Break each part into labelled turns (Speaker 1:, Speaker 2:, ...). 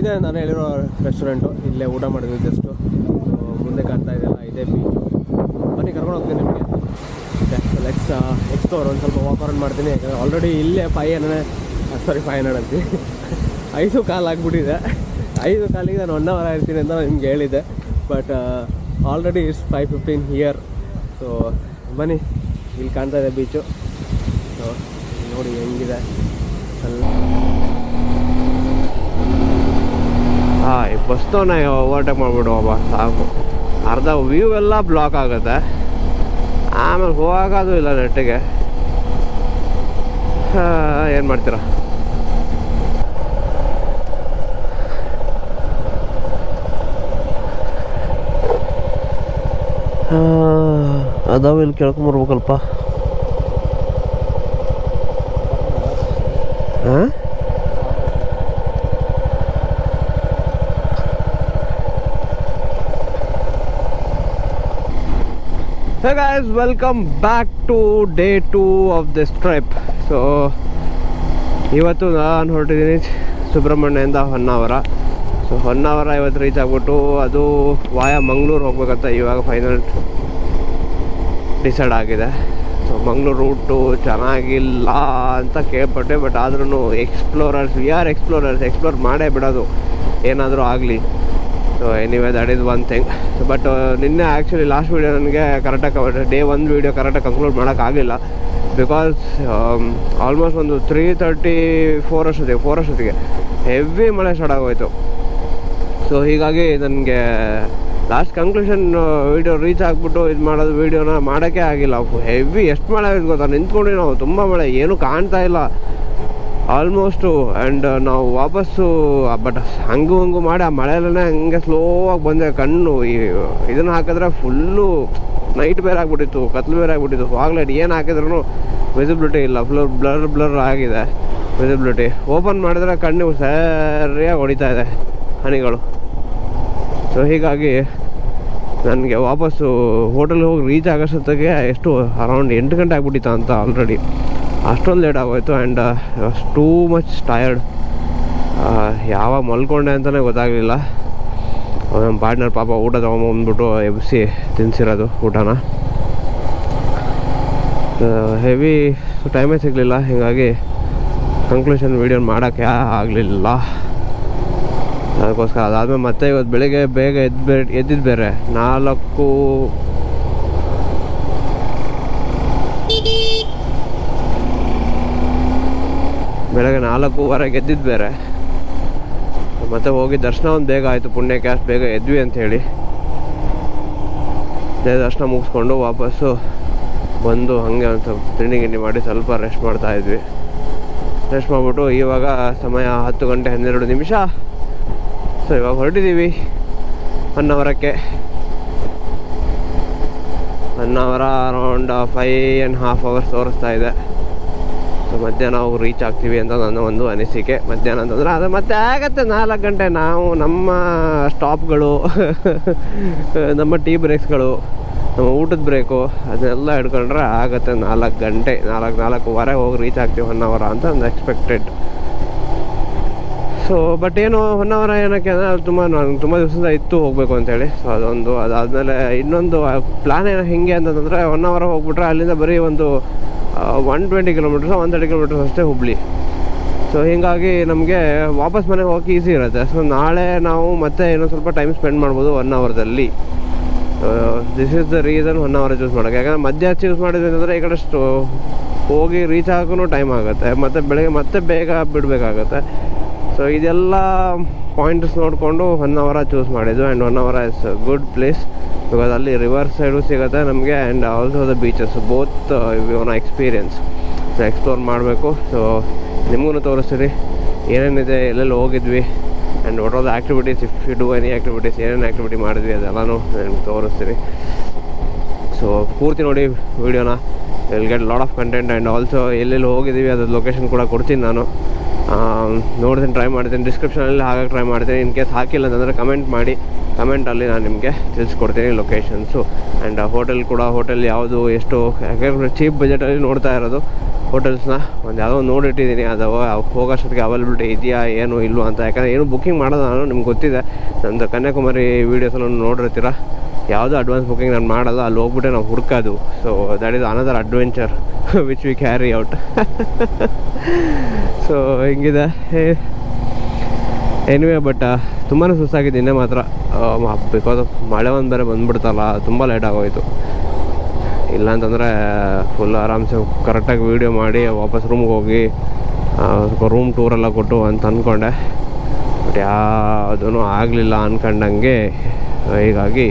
Speaker 1: ಇದೇ ನಾನು ಹೇಳಿರೋ ರೆಸ್ಟೋರೆಂಟು. ಇಲ್ಲೇ ಊಟ ಮಾಡಿದ್ವಿ ಜಸ್ಟು. ಮುಂದೆ ಕಾಣ್ತಾ ಇದೆಯಲ್ಲ ಇದೇ ಬೀಚು. ಬನ್ನಿ ಕರ್ಕೊಂಡು ಹೋಗ್ತೀನಿ ನಿಮಗೆ. Let's explore. ಒಂದು ಸ್ವಲ್ಪ ವಾಕ್ ಅರೌಂಡ್ ಮಾಡ್ತೀನಿ. ಯಾಕಂದರೆ ಆಲ್ರೆಡಿ ಇಲ್ಲೇ 500 ಅಂತೀನಿ 5 ಕಾಲು ಆಗಿಬಿಟ್ಟಿದೆ. 5 ಕಾಲಿಗೆ ನಾನು 1 ಅವರ್ ಇರ್ತೀನಿ ಅಂತ ನಿಮ್ಗೆ ಹೇಳಿದ್ದೆ. But already it's 5:15 here. So ಬನ್ನಿ, ಇಲ್ಲಿ ಕಾಣ್ತಾ ಇದೆ ಬೀಚು. ಸೊ ನೋಡಿ ಹೆಂಗಿದೆ. ಈ ಬಸ್ನ ಓವರ್ಟೇಕ್ ಮಾಡಿಬಿಡುವಪ್ಪ ಸಾಕು. ಅರ್ಧ ವ್ಯೂ ಎಲ್ಲ ಬ್ಲಾಕ್ ಆಗುತ್ತೆ. ಆಮೇಲೆ ಹೋಗೋದು ಇಲ್ಲ ನೆಟ್ಟಿಗೆ. ಏನು ಮಾಡ್ತೀರಾ? ಅದಾವ ಇಲ್ಲಿ ಕೇಳ್ಕೊಂಬರ್ಬೇಕಲ್ಪ. ಹಾಂ, Hey guys, welcome back to day 2 of this trip. So ಇವತ್ತು ನಾನು ಹೊರಟಿದ್ದೀನಿ ಸುಬ್ರಹ್ಮಣ್ಯದಿಂದ ಹೊನ್ನಾವರ. ಸೊ ಹೊನ್ನಾವರ ಇವತ್ತು ರೀಚ್ ಆಗ್ಬಿಟ್ಟು ಅದು ವಾಯ ಮಂಗಳೂರು ಹೋಗ್ಬೇಕಂತ ಇವಾಗ ಫೈನಲ್ ಡಿಸೈಡ್ ಆಗಿದೆ. ಸೊ ಮಂಗಳೂರು ರೂಟು ಚೆನ್ನಾಗಿಲ್ಲ ಅಂತ ಕೇಳ್ಪಟ್ಟೆ. ಬಟ್ ಆದ್ರೂ ಎಕ್ಸ್ಪ್ಲೋರರ್ಸ್, ವಿ ಆರ್ ಎಕ್ಸ್ಪ್ಲೋರ್ ಮಾಡೇ ಬಿಡೋದು ಏನಾದರೂ ಆಗಲಿ. So anyway that is one thing. But ನಿನ್ನೆ ಆ್ಯಕ್ಚುಲಿ ಲಾಸ್ಟ್ ವೀಡಿಯೋ ನನಗೆ ಕರೆಕ್ಟಾಗಿ ಡೇ 1 ವೀಡಿಯೋ ಕರೆಕ್ಟಾಗಿ ಕಂಕ್ಲೂಡ್ ಮಾಡೋಕ್ಕಾಗಿಲ್ಲ. ಬಿಕಾಸ್ ಆಲ್ಮೋಸ್ಟ್ ಒಂದು 3:34 ಅಷ್ಟೊತ್ತಿಗೆ ಹೆವಿ ಮಳೆ ಸ್ಟಾರ್ಟ್ ಆಗೋಯ್ತು. ಸೊ ಹೀಗಾಗಿ ನನಗೆ ಲಾಸ್ಟ್ ಕನ್ಕ್ಲೂಷನ್ ವೀಡಿಯೋ ರೀಚ್ ಆಗಿಬಿಟ್ಟು ಇದು ಮಾಡೋದು ವೀಡಿಯೋನ ಮಾಡೋಕ್ಕೆ ಆಗಿಲ್ಲ. ಹೆವಿ ಎಷ್ಟು ಮಳೆ ಆಯ್ತು ಗೊತ್ತಾ? ನಿಂತ್ಕೊಂಡು ನಾವು ತುಂಬ ಮಳೆ, ಏನೂ ಕಾಣ್ತಾ ಇಲ್ಲ ಆಲ್ಮೋಸ್ಟು. ಆ್ಯಂಡ್ ನಾವು ವಾಪಸ್ಸು ಬಟ್ ಹಂಗೂ ಮಾಡಿ ಆ ಮಳೆಯಲ್ಲೇ ಹಂಗೆ ಸ್ಲೋವಾಗಿ ಬಂದೆ. ಕಣ್ಣು ಇದನ್ನು ಹಾಕಿದ್ರೆ ಫುಲ್ಲು ನೈಟ್ ಬೇರೆ ಆಗಿಬಿಟ್ಟಿತ್ತು, ಕತ್ಲು ಬೇರೆ ಆಗಿಬಿಟ್ಟಿತ್ತು. ಫಾಗ್ಲೈಟ್ ಏನು ಹಾಕಿದ್ರೂ ವಿಸಿಬಿಲಿಟಿ ಇಲ್ಲ, ಬ್ಲರ್ ಆಗಿದೆ ವಿಸಿಬಿಲಿಟಿ. ಓಪನ್ ಮಾಡಿದ್ರೆ ಕಣ್ಣು ಸರಿಯಾಗಿ ಹೊಡಿತಾ ಇದೆ ಹನಿಗಳು. ಸೊ ಹೀಗಾಗಿ ನನಗೆ ವಾಪಸ್ಸು ಹೋಟೆಲ್ಗೆ ಹೋಗಿ ರೀಚ್ ಆಗೋಷ್ಟೊತ್ತಿಗೆ ಎಷ್ಟು ಅರೌಂಡ್ 8 ಗಂಟೆ ಆಗಿಬಿಟ್ಟಿತ್ತು ಅಂತ ಆಲ್ರೆಡಿ. ಅಷ್ಟೊಂದು ಲೇಟ್ ಆಗೋಯ್ತು. And too much tired. ಯಾವಾಗ ಮಲ್ಕೊಂಡೆ ಅಂತಲೇ ಗೊತ್ತಾಗಲಿಲ್ಲ. ನಮ್ಮ ಪಾರ್ಟ್ನರ್ ಪಾಪ ಊಟ ತೊಗೊಂಬಂದ್ಬಿಟ್ಟು ಎಬ್ಬಿಸಿ ತಿನ್ಸಿರೋದು ಊಟನ. ಹೆವಿ ಟೈಮೇ ಸಿಗಲಿಲ್ಲ. ಹೀಗಾಗಿ ಕನ್ಕ್ಲೂಷನ್ ವೀಡಿಯೋ ಮಾಡೋಕ್ಕೆ ಆಗಲಿಲ್ಲ. ಅದಕ್ಕೋಸ್ಕರ ಅದಾದಮೇಲೆ ಮತ್ತೆ ಇವತ್ತು ಬೆಳಿಗ್ಗೆ ಬೇಗ ಎದ್ದಿದ್ದು ಬೇರೆ 4 ಬೆಳಗ್ಗೆ 4:15 ಎದ್ದಿದ್ದು ಬೇರೆ. ಮತ್ತೆ ಹೋಗಿ ದರ್ಶನ ಒಂದು ಬೇಗ ಆಯಿತು, ಪುಣ್ಯಕ್ಕೆ ಅಷ್ಟು ಬೇಗ ಎದ್ವಿ ಅಂಥೇಳಿ. ದರ್ಶನ ಮುಗಿಸ್ಕೊಂಡು ವಾಪಸ್ಸು ಬಂದು ಹಾಗೆ ಒಂದು ಸ್ವಲ್ಪ ತಿಂಡಿ ಮಾಡಿ ಸ್ವಲ್ಪ ರೆಸ್ಟ್ ಮಾಡ್ತಾಯಿದ್ವಿ. ರೆಸ್ಟ್ ಮಾಡಿಬಿಟ್ಟು ಇವಾಗ ಸಮಯ 10:12 ಸೊ ಇವಾಗ ಹೊರಟಿದ್ದೀವಿ ಹೊನ್ನಾವರಕ್ಕೆ. ಹೊನ್ನಾವರ ಅರೌಂಡ್ 5.5 hours ತೋರಿಸ್ತಾ ಇದೆ. ಸೊ ಮಧ್ಯಾಹ್ನ ನಾವು ರೀಚ್ ಆಗ್ತೀವಿ ಅಂತ ನನ್ನ ಒಂದು ಅನಿಸಿಕೆ. ಮಧ್ಯಾಹ್ನ ಅಂತಂದರೆ ಅದು ಮತ್ತೆ ಆಗತ್ತೆ 4 ಗಂಟೆ. ನಾವು ನಮ್ಮ ಸ್ಟಾಪ್ಗಳು ನಮ್ಮ ಟೀ ಬ್ರೇಕ್ಸ್ಗಳು, ನಮ್ಮ ಊಟದ ಬ್ರೇಕು ಅದನ್ನೆಲ್ಲ ಹಿಡ್ಕೊಂಡ್ರೆ ಆಗುತ್ತೆ 4 ಗಂಟೆ. 4:15 ಹೋಗಿ ರೀಚ್ ಆಗ್ತೀವಿ ಹೊನ್ನಾವರ ಅಂತ ಒಂದು ಎಕ್ಸ್ಪೆಕ್ಟೆಡ್. ಸೊ ಬಟ್ ಏನು ಹೊನ್ನಾವರ ಏನಕ್ಕೆ ಅಂದರೆ ನನಗೆ ತುಂಬ ದಿವಸದಿಂದ ಇತ್ತು ಹೋಗಬೇಕು ಅಂತೇಳಿ. ಸೊ ಅದೊಂದು. ಅದಾದಮೇಲೆ ಇನ್ನೊಂದು ಪ್ಲ್ಯಾನ್ ಏನೋ ಹೆಂಗೆ ಅಂತಂದರೆ ಹೊನ್ನಾವರ ಹೋಗ್ಬಿಟ್ರೆ ಅಲ್ಲಿಂದ ಬರೀ ಒಂದು 120 ಕಿಲೋಮೀಟರ್ಸ್ 130 ಕಿಲೋಮೀಟರ್ಸ್ ಅಷ್ಟೇ ಹುಬ್ಳಿ. ಸೊ ಹೀಗಾಗಿ ನಮಗೆ ವಾಪಸ್ ಮನೆಗೆ ಹೋಗೋಕೆ ಈಸಿ ಇರುತ್ತೆ. ಸೊ ನಾಳೆ ನಾವು ಮತ್ತೆ ಇನ್ನೊಂದು ಸ್ವಲ್ಪ ಟೈಮ್ ಸ್ಪೆಂಡ್ ಮಾಡ್ಬೋದು ಹೊನ್ನಾವರದಲ್ಲಿ. This is the reason Honnavar choose ಮಾಡೋಕ್ಕೆ. ಯಾಕಂದರೆ ಮಧ್ಯ ಚೂಸ್ ಮಾಡಿದ್ವಿ ಅಂತಂದರೆ ಈ ಕಡೆ ಹೋಗಿ ರೀಚ್ ಆಗೋಕ್ಕೂ ಟೈಮ್ ಆಗುತ್ತೆ, ಮತ್ತು ಬೆಳಗ್ಗೆ ಮತ್ತೆ ಬೇಗ ಬಿಡಬೇಕಾಗತ್ತೆ. ಸೊ ಇದೆಲ್ಲ ಪಾಯಿಂಟ್ಸ್ ನೋಡಿಕೊಂಡು ಹೊನ್ನಾವರ ಚೂಸ್ ಮಾಡಿದ್ದು. And Honnavar is good place because ಅಲ್ಲಿ ರಿವರ್ ಸೈಡು ಸಿಗುತ್ತೆ ನಮಗೆ. And also the beaches both ಇವನ ಎಕ್ಸ್ಪೀರಿಯನ್ಸ್. ಸೊ ಎಕ್ಸ್ಪ್ಲೋರ್ ಮಾಡಬೇಕು. ಸೊ ನಿಮಗೂ ತೋರಿಸ್ತೀನಿ ಏನೇನಿದೆ, ಎಲ್ಲೆಲ್ಲಿ ಹೋಗಿದ್ವಿ, and what are the activities, if you do any activities, ಏನೇನು ಆ್ಯಕ್ಟಿವಿಟಿ ಮಾಡಿದ್ವಿ ಅದೆಲ್ಲನೂ ನಿಮ್ಗೆ ತೋರಿಸ್ತೀನಿ. ಸೊ ಪೂರ್ತಿ ನೋಡಿ ವೀಡಿಯೋನ. Will get lot of content. And also ಎಲ್ಲೆಲ್ಲಿ ಹೋಗಿದ್ದೀವಿ ಅದ್ರ ಲೊಕೇಶನ್ ಕೂಡ ಕೊಡ್ತೀನಿ ನಾನು. ನೋಡ್ತೀನಿ, ಟ್ರೈ ಮಾಡ್ತೀನಿ. ಡಿಸ್ಕ್ರಿಪ್ಷನಲ್ಲಿ ಹಾಗಾಗಿ ಟ್ರೈ ಮಾಡ್ತೀನಿ. ಇನ್ ಕೇಸ್ ಹಾಕಿಲ್ಲ ಅಂತಂದರೆ ಕಮೆಂಟ್ ಮಾಡಿ, ಕಮೆಂಟಲ್ಲಿ ನಾನು ನಿಮಗೆ ತಿಳಿಸ್ಕೊಡ್ತೀನಿ ಲೊಕೇಶನ್ಸು. ಆ್ಯಂಡ್ ಹೋಟೆಲ್ ಕೂಡ, ಹೋಟೆಲ್ ಯಾವುದು ಎಷ್ಟು, ಯಾಕೆಂದರೆ ಚೀಪ್ ಬಜೆಟಲ್ಲಿ ನೋಡ್ತಾ ಇರೋದು. ಹೋಟೆಲ್ಸ್ನ ಒಂದು ಯಾವುದೋ ಒಂದು ನೋಡಿಟ್ಟಿದ್ದೀನಿ, ಅದು ಹೋಗೋಷ್ಟೊತ್ತಿಗೆ ಅವೈಲಬಿಲಿಟಿ ಇದೆಯಾ ಏನು ಇಲ್ವೋ ಅಂತ. ಯಾಕಂದರೆ ಏನು ಬುಕ್ಕಿಂಗ್ ಮಾಡೋದು ನಾನು, ನಿಮ್ಗೆ ಗೊತ್ತಿದೆ ನಮ್ಮದು ಕನ್ಯಾಕುಮಾರಿ ವೀಡಿಯೋಸೆಲ್ಲ ನೋಡಿರ್ತೀರ, ಯಾವುದೋ ಅಡ್ವಾನ್ಸ್ ಬುಕ್ಕಿಂಗ್ ನಾನು ಮಾಡೋದು, ಅಲ್ಲಿ ಹೋಗ್ಬಿಟ್ಟೆ ನಾವು ಹುಡ್ಕೋದು. So that is another adventure which we carry out. So ಹಿಂಗಿದೆ ಎನಿವೇ. ಬಟ್ ತುಂಬಾ ಸುಸ್ತಾಗಿದೆ ನಿನ್ನೆ ಮಾತ್ರ, ಬಿಕಾಸ್ ಆಫ್ ಮಳೆ ಒಂದು ಬೇರೆ ಬಂದುಬಿಡ್ತಲ್ಲ, ತುಂಬ ಲೇಟ್ ಆಗೋಯಿತು. ಇಲ್ಲಾಂತಂದರೆ ಫುಲ್ ಆರಾಮ್ಸೆ ಕರೆಕ್ಟಾಗಿ ವೀಡಿಯೋ ಮಾಡಿ ವಾಪಸ್ ರೂಮ್ಗೆ ಹೋಗಿ ರೂಮ್ ಟೂರೆಲ್ಲ ಕೊಟ್ಟು ಅಂತ ಅಂದ್ಕೊಂಡೆ. ಬಟ್ ಯಾವುದೂ ಆಗಲಿಲ್ಲ ಅಂದ್ಕೊಂಡಂಗೆ. ಹೀಗಾಗಿ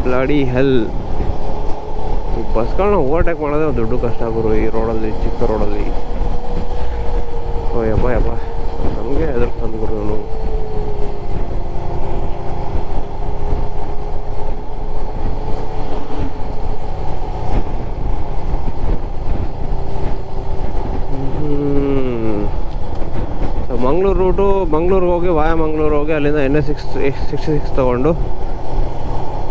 Speaker 1: ಬ್ಲಡಿ ಹೆಲ್, ಬಸ್ಗಳನ್ನ ಓವರ್ಟೇಕ್ ಮಾಡೋದೇ ಒಂದು ದೊಡ್ಡ ಕಷ್ಟ ಗುರು ಈ ರೋಡಲ್ಲಿ, ಚಿಕ್ಕ ರೋಡಲ್ಲಿ. ಓ ಯಪ್ಪ ಯಪ್ಪ, ನಮಗೆ ಎದುರು ತಂದು ಗುರು ಇವನು. ಸೊ ಮಂಗಳೂರು ರೂಟು, ಮಂಗಳೂರಿಗೆ ಹೋಗಿ ವಾಯ ಮಂಗಳೂರು ಹೋಗಿ ಅಲ್ಲಿಂದ NH66 ತೊಗೊಂಡು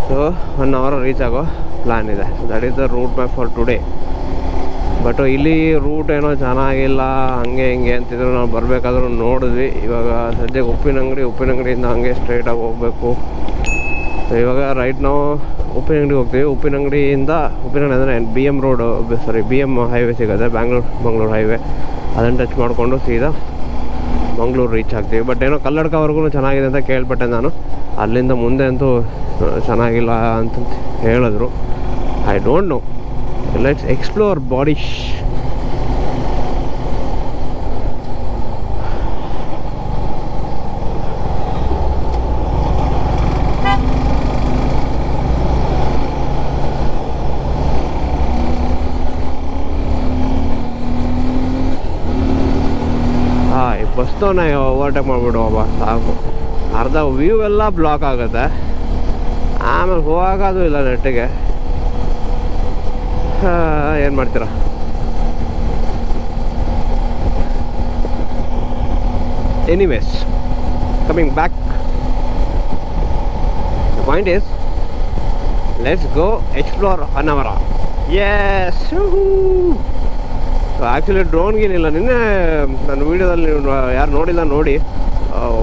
Speaker 1: ಸೊ 1 hour ರೀಚ್ ಆಗೋ ಪ್ಲ್ಯಾನ್ ಇದೆ. So that is the route map for today. But ಇಲ್ಲಿ ರೂಟ್ ಏನೋ ಚೆನ್ನಾಗಿಲ್ಲ ಹಂಗೆ ಹಿಂಗೆ ಅಂತಿದ್ರು. ನಾವು ಬರಬೇಕಾದ್ರೂ ನೋಡಿದ್ವಿ. ಇವಾಗ ಸದ್ಯಕ್ಕೆ ಉಪ್ಪಿನಂಗಡಿಯಿಂದ ಹಂಗೆ ಸ್ಟ್ರೈಟಾಗಿ ಹೋಗಬೇಕು. ಇವಾಗ ರೈಟ್ ನಾವು ಉಪ್ಪಿನಂಗಡಿ ಹೋಗ್ತೀವಿ. ಉಪ್ಪಿನಂಗಡಿಯಿಂದ ಅಂದರೆ BM ರೋಡ್, BM ಹೈವೇ ಸಿಗುತ್ತೆ, ಮಂಗಳೂರು ಹೈವೇ. ಅದನ್ನು ಟಚ್ ಮಾಡಿಕೊಂಡು ಸೀದಾ ಮಂಗಳೂರು ರೀಚ್ ಆಗ್ತೀವಿ. ಬಟ್ ಏನೋ ಕಲ್ಲಡ್ಕವರೆಗೂ ಚೆನ್ನಾಗಿದೆ ಅಂತ ಕೇಳ್ಪಟ್ಟೆ ನಾನು. ಅಲ್ಲಿಂದ ಮುಂದೆ ಅಂತೂ ಚೆನ್ನಾಗಿಲ್ಲ ಅಂತ ಹೇಳಿದ್ರು. I don't know. Let's explore ಬಾಡಿಶ್. ಈ ಬಸ್ನವನ್ನ ಓವರ್ಟೇಕ್ ಮಾಡಿಬಿಡು ಅಬ್ಬ, ಸಾಕು. ಅರ್ಧ ವ್ಯೂ ಎಲ್ಲ ಬ್ಲಾಕ್ ಆಗುತ್ತೆ, ಆಮೇಲೆ ಹೋಗೋದು ಇಲ್ಲ ನೆಟ್ಟಿಗೆ. ಏನು ಮಾಡ್ತೀರಾ? Anyways, coming back, the point is let's go explore Honnavar. Yes. Actually ಡ್ರೋನ್ಗೇನಿಲ್ಲ. ನಿನ್ನೆ ನನ್ನ ವೀಡಿಯೋದಲ್ಲಿ ನೀವು ಯಾರು ನೋಡಿಲ್ಲ ನೋಡಿ,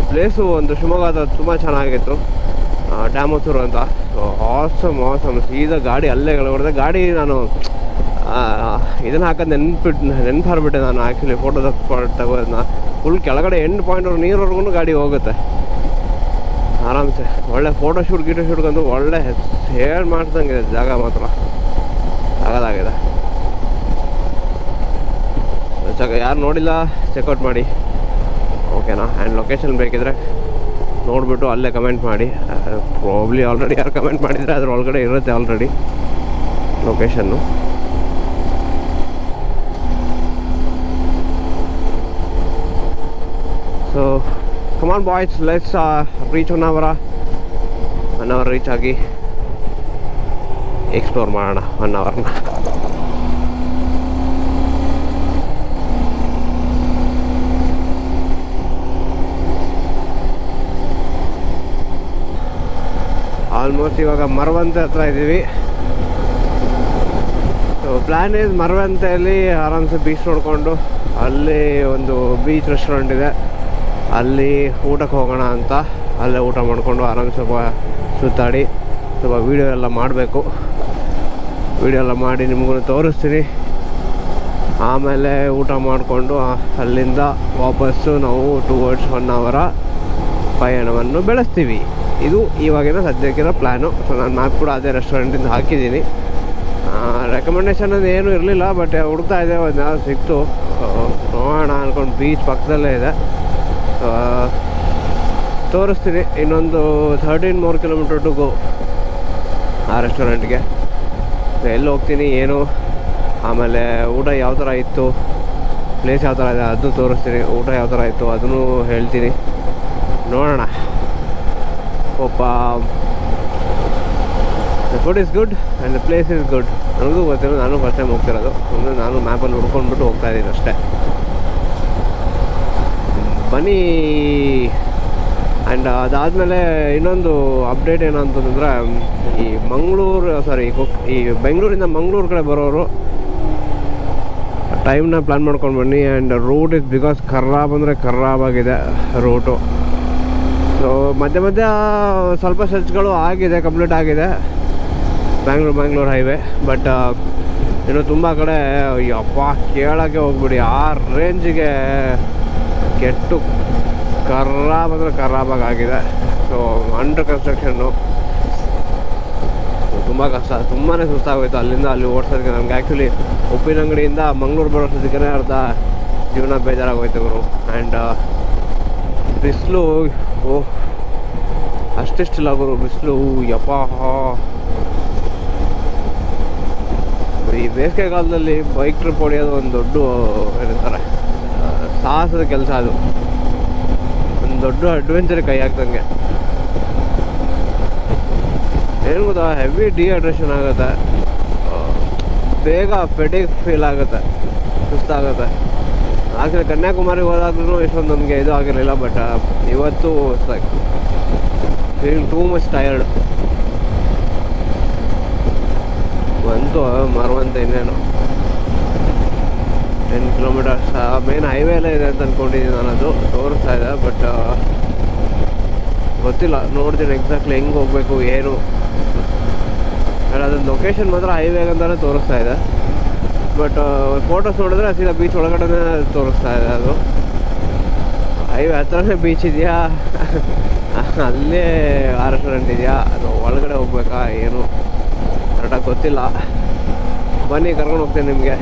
Speaker 1: ಪ್ಲೇಸು ಒಂದು ಶಿವಮೊಗ್ಗದ ತುಂಬ ಚೆನ್ನಾಗಿತ್ತು, ಡ್ಯಾಮೋಸೂರು ಅಂತ. ಸೊ ಆಸಮ್ ಸೀದಾ ಗಾಡಿ ಅಲ್ಲೇ ಹೊಡೆದ ಗಾಡಿ. ನಾನು ಇದನ್ನು ಹಾಕೋದು ನೆನಪು ಹಾರ್ಬಿಟ್ಟೆ ನಾನು. ಆ್ಯಕ್ಚುಲಿ ಫೋಟೋ ತಗೋದನ್ನ ಫುಲ್ ಕೆಳಗಡೆ ಎಂಡ್ ಪಾಯಿಂಟ್ ನೀರವರೆಗೂ ಗಾಡಿ ಹೋಗುತ್ತೆ ಆರಾಮ್ಸೆ. ಒಳ್ಳೆ ಫೋಟೋ ಶೂಟ್ಗಂತೂ ಒಳ್ಳೆ ಹೇಳಿ ಮಾಡ್ದಂಗೆ ಜಾಗ ಮಾತ್ರ ಆಗೋದಾಗಿದೆ. ಯಾರು ನೋಡಿಲ್ಲ ಚೆಕ್ಔಟ್ ಮಾಡಿ, ಓಕೆನಾ? ಆ್ಯಂಡ್ ಲೊಕೇಶನ್ ಬೇಕಿದ್ರೆ ನೋಡಿಬಿಟ್ಟು ಅಲ್ಲೇ ಕಮೆಂಟ್ ಮಾಡಿ. ಪ್ರಾಬ್ಲಿ ಆಲ್ರೆಡಿ ಯಾರು ಕಮೆಂಟ್ ಮಾಡಿದರೆ ಅದ್ರ ಒಳಗಡೆ ಇರುತ್ತೆ ಆಲ್ರೆಡಿ ಲೊಕೇಶನ್ನು. So come on boys, let's reach one hour reach ಆಗಿ ಎಕ್ಸ್ಪ್ಲೋರ್ ಮಾಡೋಣ 1 hourನ. ಆಲ್ಮೋಸ್ಟ್ ಇವಾಗ ಮರವಂತೆ ಹತ್ರ ಇದ್ದೀವಿ. ಸೊ ಪ್ಲ್ಯಾನ್ ಈಸ್ ಮರವಂತೆಯಲ್ಲಿ ಆರಾಮ್ಸೆ ಬೀಚ್ ನೋಡಿಕೊಂಡು, ಅಲ್ಲಿ ಒಂದು ಬೀಚ್ ರೆಸ್ಟೋರೆಂಟ್ ಇದೆ, ಅಲ್ಲಿ ಊಟಕ್ಕೆ ಹೋಗೋಣ ಅಂತ. ಅಲ್ಲೇ ಊಟ ಮಾಡಿಕೊಂಡು ಆರಾಮ್ಸೆ ಸ್ವಲ್ಪ ಸುತ್ತಾಡಿ ಸ್ವಲ್ಪ ವೀಡಿಯೋ ಎಲ್ಲ ಮಾಡಬೇಕು. ವೀಡಿಯೋ ಎಲ್ಲ ಮಾಡಿ ನಿಮಗೂ ತೋರಿಸ್ತೀನಿ. ಆಮೇಲೆ ಊಟ ಮಾಡಿಕೊಂಡು ಅಲ್ಲಿಂದ ವಾಪಸ್ಸು ನಾವು ಟುವರ್ಡ್ಸ್ 1 hour ಪಯಣವನ್ನು ಬೆಳೆಸ್ತೀವಿ. ಇದು ಇವಾಗಿನ ಸದ್ಯಕ್ಕಿರೋ ಪ್ಲ್ಯಾನು. ಸೊ ನಾನು ಮ್ಯಾಪ್ ಕೂಡ ಅದೇ ರೆಸ್ಟೋರೆಂಟಿಂದ ಹಾಕಿದ್ದೀನಿ. ರೆಕಮೆಂಡೇಷನ್ ಅದು ಏನೂ ಇರಲಿಲ್ಲ, ಬಟ್ ಹುಡುಕ್ತಾ ಇದೆ, ಒಂದು ಯಾವ್ದು ಸಿಕ್ತು ನೋಡೋಣ ಅಂದ್ಕೊಂಡು. ಬೀಚ್ ಪಕ್ಕದಲ್ಲೇ ಇದೆ, ತೋರಿಸ್ತೀನಿ. ಇನ್ನೊಂದು 13 more kilometers ಟು ಗೋ ಆ ರೆಸ್ಟೋರೆಂಟ್ಗೆ. ಎಲ್ಲಿ ಹೋಗ್ತೀನಿ ಏನು, ಆಮೇಲೆ ಊಟ ಯಾವ ಥರ ಇತ್ತು, ಪ್ಲೇಸ್ ಯಾವ ಥರ ಇದೆ ಅದನ್ನು ತೋರಿಸ್ತೀನಿ. ಊಟ ಯಾವ ಥರ ಇತ್ತು ಅದನ್ನು ಹೇಳ್ತೀನಿ. ನೋಡೋಣ. ಒಬ್ಬ the food is good and the place is good. ನನಗೂ ಗೊತ್ತಿಲ್ಲ, ನಾನು ಫಸ್ಟ್ ಟೈಮ್ ಹೋಗ್ತಿರೋದು. ನಾನು ಮ್ಯಾಪಲ್ಲಿ ಹುಡ್ಕೊಂಡ್ಬಿಟ್ಟು ಹೋಗ್ತಾ ಇದ್ದೀನಿ ಅಷ್ಟೇ. ಬನ್ನಿ ಆ್ಯಂಡ್ ಅದಾದಮೇಲೆ ಇನ್ನೊಂದು ಅಪ್ಡೇಟ್ ಏನಂತಂದರೆ ಈ ಈ ಬೆಂಗಳೂರಿಂದ ಮಂಗಳೂರು ಕಡೆ ಬರೋರು ಟೈಮ್ನ ಪ್ಲ್ಯಾನ್ ಮಾಡ್ಕೊಂಡು ಬನ್ನಿ. ಆ್ಯಂಡ್ ರೂಟ್ ಇಸ್ ಬಿಕಾಸ್ ಖರಾಬ್ ಅಂದರೆ ಖರಾಬ್ ಆಗಿದೆ ರೂಟು. ಸೊ ಮಧ್ಯೆ ಸ್ವಲ್ಪ ಸರ್ಚ್ಗಳು ಆಗಿದೆ, ಕಂಪ್ಲೀಟ್ ಆಗಿದೆ ಬ್ಯಾಂಗ್ಳೂರು ಹೈವೇ. ಬಟ್ ಇನ್ನು ತುಂಬ ಕಡೆ ಯಪ್ಪ ಕೇಳೋಕ್ಕೆ ಹೋಗ್ಬಿಡಿ, ಆ ರೇಂಜಿಗೆ ಕೆಟ್ಟು ಖರಾಬ್ ಅಂದರೆ ಖರಾಬಾಗಿ ಆಗಿದೆ. ಸೊ ಅಂಡರ್ ಕನ್ಸ್ಟ್ರಕ್ಷನ್ನು ತುಂಬ ಕಷ್ಟ, ತುಂಬಾ ಸುಸ್ತಾಗೋಯ್ತು ಅಲ್ಲಿಂದ ಅಲ್ಲಿ ಓಡಿಸೋದಕ್ಕೆ. ನಮ್ಗೆ ಆ್ಯಕ್ಚುಲಿ ಉಪ್ಪಿನಂಗಡಿಯಿಂದ ಮಂಗಳೂರು ಬರೋಷ್ಟೊತ್ತಿಗೆ ಅರ್ಧ ಜೀವನ ಬೇಜಾರಾಗೋಯ್ತು ಗುರು. ಆ್ಯಂಡ್ ಬಿಸಿಲು ಅಷ್ಟಿಷ್ಟಿಲ್ಲ ಗುರು, ಬಿಸಿಲು ಯಪ್ಪ. ಈ ಬೇಸಿಗೆ ಕಾಲದಲ್ಲಿ ಬೈಕ್ ಟ್ರಿಪ್ ಹೊಡೆಯೋದು ಒಂದು ದೊಡ್ಡ ಏನಂತಾರೆ ಸಾಹಸದ ಕೆಲಸ. ಅದು ಒಂದು ದೊಡ್ಡ ಅಡ್ವೆಂಚರ್ ಕೈ ಹಾಕ್ದಂಗೆ. ಏನು ಗೊತ್ತಾ, ಹೆವಿ ಡಿಹೈಡ್ರೇಷನ್ ಆಗುತ್ತೆ, ಬೇಗ ಫೆಟಿಗ್ ಫೀಲ್ ಆಗುತ್ತೆ, ಸುಸ್ತಾಗುತ್ತೆ. ಆ್ಯಕ್ಚುಲಿ ಕನ್ಯಾಕುಮಾರಿಗೆ ಹೋದಾಗ್ಲೂ ಇಷ್ಟೊಂದು ನಮಗೆ ಇದು ಆಗಿರಲಿಲ್ಲ. ಬಟ್ ಇವತ್ತು like feeling too much tired. ಬಂತು ಮರುವಂತ ಇನ್ನೇನು 10 ಕಿಲೋಮೀಟರ್ಸ್ ಮೇನ್ ಹೈವೇ ಎಲ್ಲ ಇದೆ ಅಂತ ಅಂದ್ಕೊಂಡಿದ್ದೀನಿ ನಾನು. ಅದು ತೋರಿಸ್ತಾ ಇದೆ, ಬಟ್ ಗೊತ್ತಿಲ್ಲ, ನೋಡ್ತೀನಿ ಎಕ್ಸಾಕ್ಟ್ಲಿ ಹೆಂಗೆ ಹೋಗಬೇಕು ಏನು. ಅದೊಂದು ಲೊಕೇಶನ್ ಮಾತ್ರ ಹೈವೇಗೆ ಅಂತಲೇ ತೋರಿಸ್ತಾ ಇದೆ. ಬಟ್ ಫೋಟೋಸ್ ನೋಡಿದ್ರೆ ಸೀದಾ ಬೀಚ್ ಒಳಗಡೆ ತೋರಿಸ್ತಾ ಇದೆ. ಅದು ಹೈವೇ ಹತ್ರನೇ ಬೀಚ್ ಇದೆಯಾ, ಅಲ್ಲೇ ರೆಸ್ಟೋರೆಂಟ್ ಇದೆಯಾ, ಅದು ಒಳಗಡೆ ಹೋಗ್ಬೇಕಾ ಏನು ಕರೆಕ್ಟಾಗಿ ಗೊತ್ತಿಲ್ಲ. ಬನ್ನಿ ಕರ್ಕೊಂಡು ಹೋಗ್ತೇನೆ ನಿಮಗೆ.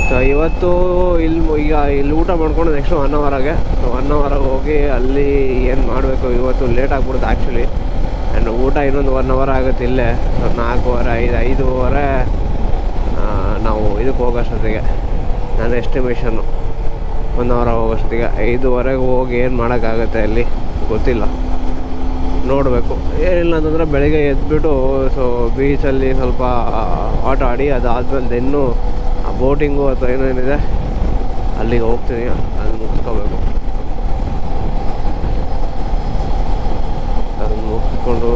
Speaker 1: ಸೊ ಇವತ್ತು ಇಲ್ಲಿ ಊಟ ಮಾಡ್ಕೊಂಡು ನೆಕ್ಸ್ಟ್ 1 ಅವರಾಗೆ. ಸೊ 1 ಅವರಾಗೆ ಹೋಗಿ ಅಲ್ಲಿ ಏನು ಮಾಡಬೇಕು. ಇವತ್ತು ಲೇಟ್ ಆಗ್ಬಿಡುತ್ತೆ ಆ್ಯಕ್ಚುಲಿ. ಆ್ಯಂಡ್ ಊಟ ಇನ್ನೊಂದು 1 ಅವರ್ ಆಗುತ್ತೆ ಇಲ್ಲೇ. ಸೊ 4:15 5:30 ನಾವು ಇದಕ್ಕೆ ಹೋಗೋಷ್ಟೊತ್ತಿಗೆ ನನ್ನ ಎಸ್ಟಿಮೇಷನ್ನು 1 ಅವರ್ ಹೋಗೋಷ್ಟೊತ್ತಿಗೆ 5:30 ಹೋಗಿ ಏನು ಮಾಡೋಕ್ಕಾಗುತ್ತೆ ಅಲ್ಲಿ ಗೊತ್ತಿಲ್ಲ, ನೋಡಬೇಕು. ಏನಿಲ್ಲ ಅಂತಂದರೆ ಬೆಳಗ್ಗೆ ಎದ್ಬಿಟ್ಟು ಸೊ ಬೀಚಲ್ಲಿ ಸ್ವಲ್ಪ ಆಟ ಆಡಿ ಅದಾದಮೇಲೆ ಇನ್ನೂ ಬೋಟಿಂಗು ಅಥವಾ ಏನೇನಿದೆ ಅಲ್ಲಿಗೆ ಹೋಗ್ತೀನಿ, ಅದನ್ನು ಮುಗಿಸ್ಕೋಬೇಕು. ಅದನ್ನು ಮುಗಿಸ್ಕೊಂಡು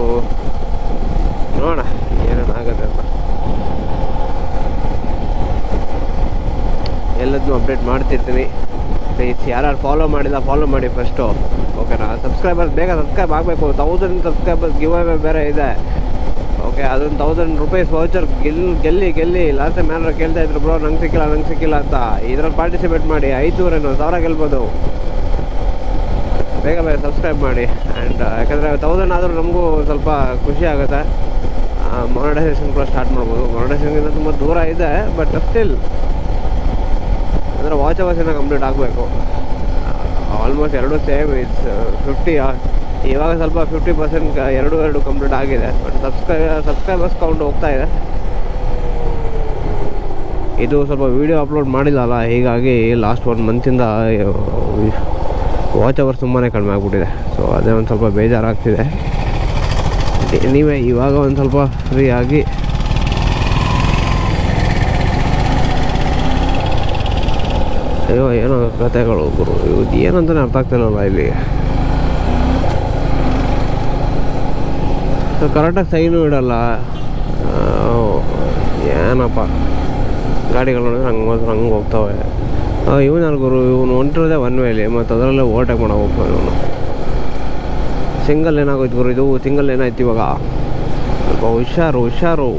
Speaker 1: ನೋಡೋಣ ಏನೇನಾಗುತ್ತೆ ಅಂತ. ಎಲ್ಲದನ್ನೂ ಅಪ್ಡೇಟ್ ಮಾಡ್ತಿರ್ತೀನಿ. ಪ್ಲೀಸ್ ಯಾರು ಫಾಲೋ ಮಾಡಿಲ್ಲ ಫಾಲೋ ಮಾಡಿ ಫಸ್ಟು, ಓಕೆನಾ? ಸಬ್ಸ್ಕ್ರೈಬರ್ಸ್ ಬೇಗ ಸಬ್ಸ್ಕ್ರೈಬ್ ಆಗಬೇಕು. 1000 ಸಬ್ಸ್ಕ್ರೈಬರ್ಸ್ ಗಿವ್ ಅವೇ ಬೇರೆ ಇದೆ, ಓಕೆ? ಅದೊಂದು 1000 ರೂಪೀಸ್ ವೌಚರ್ ಗೆಲ್ಲಿ ಲಾಸ್ಟ್ ಟೈಮ್ ಯಾರು ಕೇಳ್ತಾ ಇದ್ರು ಬ್ರೋ ನಂಗೆ ಸಿಕ್ಕಿಲ್ಲ ಅಂತ. ಇದ್ರಲ್ಲಿ ಪಾರ್ಟಿಸಿಪೇಟ್ ಮಾಡಿ, 500 1000 ಗೆಲ್ಬೋದು. ಬೇಗ ಸಬ್ಸ್ಕ್ರೈಬ್ ಮಾಡಿ. ಆ್ಯಂಡ್ ಯಾಕಂದರೆ 1000 ಆದರೂ ನಮಗೂ ಸ್ವಲ್ಪ ಖುಷಿ ಆಗುತ್ತೆ. ಮಾನಿಟೈಸೇಷನ್ ಕೂಡ ಸ್ಟಾರ್ಟ್ ಮಾಡ್ಬೋದು. ಮಾನಿಟೈಸೇಷನ್ಗಿಂತ ತುಂಬ ದೂರ ಇದೆ, ಬಟ್ ಸ್ಟಿಲ್ ಅಂದರೆ ವಾಚ್ ಅವರ್ಸಿನ ಕಂಪ್ಲೀಟ್ ಆಗಬೇಕು. Almost 2 same it's 50. ಇವಾಗ ಸ್ವಲ್ಪ 50% ಎರಡು ಕಂಪ್ಲೀಟ್ ಆಗಿದೆ. ಬಟ್ ಸಬ್ಸ್ಕ್ರೈಬರ್ಸ್ ಕೌಂಟ್ ಹೋಗ್ತಾ ಇದೆ. ಇದು ಸ್ವಲ್ಪ ವೀಡಿಯೋ ಅಪ್ಲೋಡ್ ಮಾಡಿಲ್ಲಲ್ಲ, ಹೀಗಾಗಿ ಲಾಸ್ಟ್ 1 ಮಂತಿಂದ ವಾಚ್ ಅವರ್ಸ್ ತುಂಬಾ ಕಡಿಮೆ ಆಗಿಬಿಟ್ಟಿದೆ. ಸೊ ಅದೇ ಒಂದು ಸ್ವಲ್ಪ ಬೇಜಾರಾಗ್ತಿದೆ. ನೀವೇ ಇವಾಗ ಒಂದು ಸ್ವಲ್ಪ ಫ್ರೀ ಆಗಿ ಅಯ್ಯೋ ಏನೋ ಕಥೆಗಳು ಗುರು, ಇದು ಏನಂತಾನೆ ಅರ್ಥ ಆಗ್ತಿಲ್ಲಲ್ಲ ಇಲ್ಲಿ. ಸೊ ಕರೆಕ್ಟಾಗಿ ಸೈನು ಇಡಲ್ಲ, ಏನಪ್ಪ ಗಾಡಿಗಳು ನೋಡಿದ್ರೆ ಹಂಗೆ ಹೋಗ್ತವೆ. ಇವನು ಗುರು, ಇವನು ಹೊಂಟಿರೋದೇ 1 ವೇಲಿ, ಮತ್ತು ಅದರಲ್ಲೇ ಓವರ್ಟೇಕ್ ಮಾಡೋ ಹೋಗ್ತಾವೆ ಇವನು. ಸಿಂಗಲ್ ಏನಾಗೋಯ್ತು ಗುರು, ಇದು ಸಿಂಗಲ್ ಏನಾಯ್ತು ಇವಾಗ. ಸ್ವಲ್ಪ ಹುಷಾರು.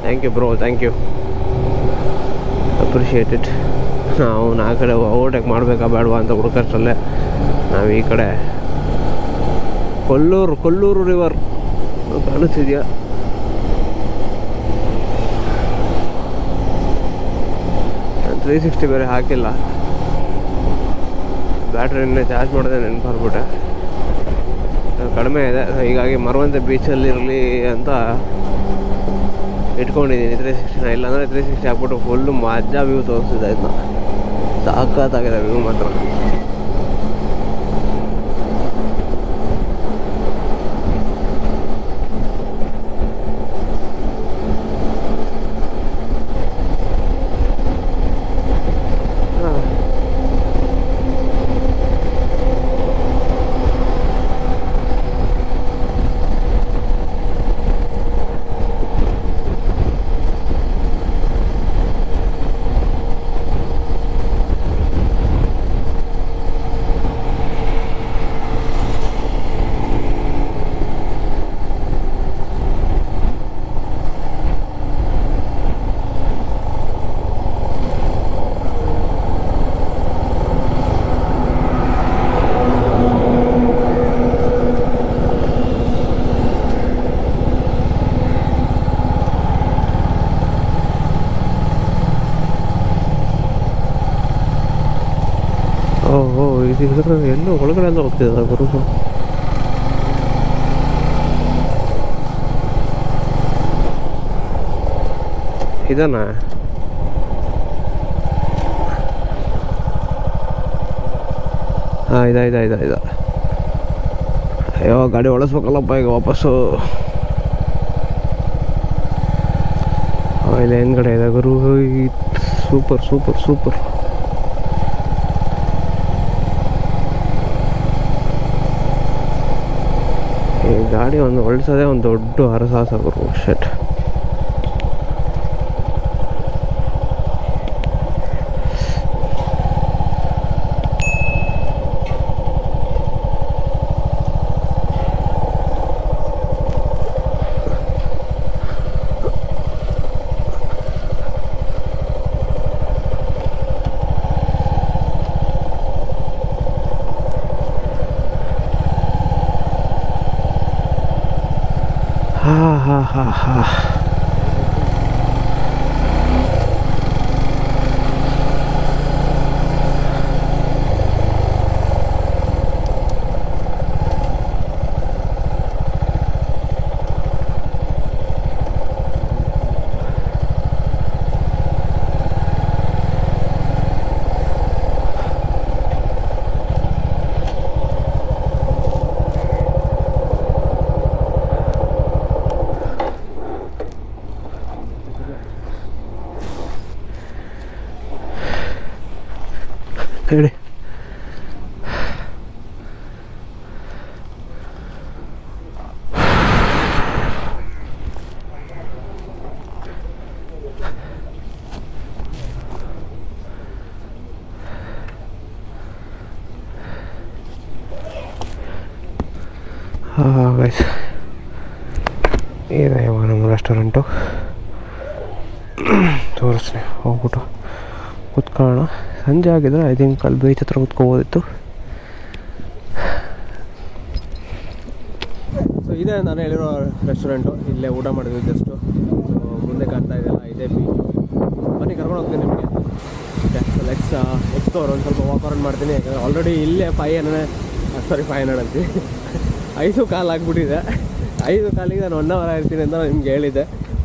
Speaker 1: Thank you bro, thank you, appreciate it. ನಾವು ಆ ಕಡೆ ಓವರ್ಟೇಕ್ ಮಾಡಬೇಕಾ ಬೇಡವಾ ಅಂತ ಹುಡುಕಷ್ಟರಲ್ಲೇ ನಾವು ಈ ಕಡೆ ಕೊಲ್ಲೂರು ರಿವರ್ ಕಾಣಿಸ್ತಿದ್ಯಾ? ನಾನು 360 ಬೇರೆ ಹಾಕಿಲ್ಲ, ಬ್ಯಾಟ್ರಿನೇ ಚಾರ್ಜ್ ಮಾಡಿದೆ ನೆನಪಾರ್ಬಿಟ್ಟೆ. ಕಡಿಮೆ ಇದೆ, ಹೀಗಾಗಿ ಮರವಂತೆ ಬೀಚಲ್ಲಿರಲಿ ಅಂತ ಇಟ್ಕೊಂಡಿದ್ದೀನಿ 360ನ. ಇಲ್ಲಾಂದರೆ 360 ಹಾಕ್ಬಿಟ್ಟು ಫುಲ್ಲು ಮಜಾ ವ್ಯೂ ತೋರಿಸ್ತಿದ್ದೆ. ಇದನ್ನ ಸಾಕಾಗಿದೆ ವ್ಯೂ ಮಾತ್ರ. ಇದರ ಎಲ್ಲೋ ಒಳಗಡೆ ಎಲ್ಲ ಹೋಗ್ತಿದ್ದಾರೆ ಗುರು. ಇದನ್ನ ಹಾಂ ಇದ ಅಯ್ಯೋ ಗಾಡಿ ಒಳಸ್ಬೇಕಲ್ಲಪ್ಪ ಈಗ ವಾಪಸ್ಸು. ಇಲ್ಲಿ ಹಿಂದ್ಗಡೆ ಇದೆ ಗುರು. Super super super. ಈ ಗಾಡಿ ಒಂದು ಹೊಲ್ಸೋದೇ ಒಂದು ದೊಡ್ಡ ಹರಸಾಹಸ ಗುರು. ಶೆಟ್. ಹಾ ಹೇಳಿ. ಗೈಸ್ ಇದೆ ಇವಾಗ ನಮ್ಮ ರೆಸ್ಟೋರೆಂಟು. ತೋರಿಸ್ತೀನಿ ಹೋಗ್ಬಿಟ್ಟು ಕೂತ್ಕೊಳ್ಳೋಣ. ಸಂಜೆ ಆಗಿದ್ರೆ ಐ ಥಿಂಕ್ ಅಲ್ಲಿ ಬೀಚ್ ಹತ್ರ ಕೂತ್ಕೋಬೋದಿತ್ತು. ಸೊ ಇದೇ ನಾನು ಹೇಳಿರೋ ರೆಸ್ಟೋರೆಂಟು. ಇಲ್ಲೇ ಊಟ ಮಾಡಿದ್ವಿ ಜಸ್ಟು. ಮುಂದೆ ಕಾಣ್ತಾ ಇದೆಯಲ್ಲ ಇದೇ ಬೀಚು. ಬನ್ನಿ ಕರ್ಕೊಂಡು ಹೋಗ್ತೀನಿ ನಿಮಗೆ. So let's explore. ಒಂದು ಸ್ವಲ್ಪ ವಾಕ್ ಅರೌಂಡ್ ಮಾಡ್ತೀನಿ. ಯಾಕಂದರೆ ಆಲ್ರೆಡಿ ಇಲ್ಲೇ 500 ಅಂತೀವಿ 5 ಕಾಲು ಆಗಿಬಿಟ್ಟಿದೆ. 5 ಕಾಲಿಗೆ ನಾನು 1 ಅವರ್ ಇರ್ತೀನಿ ಅಂತ ನಿಮ್ಗೆ ಹೇಳಿದ್ದೆ.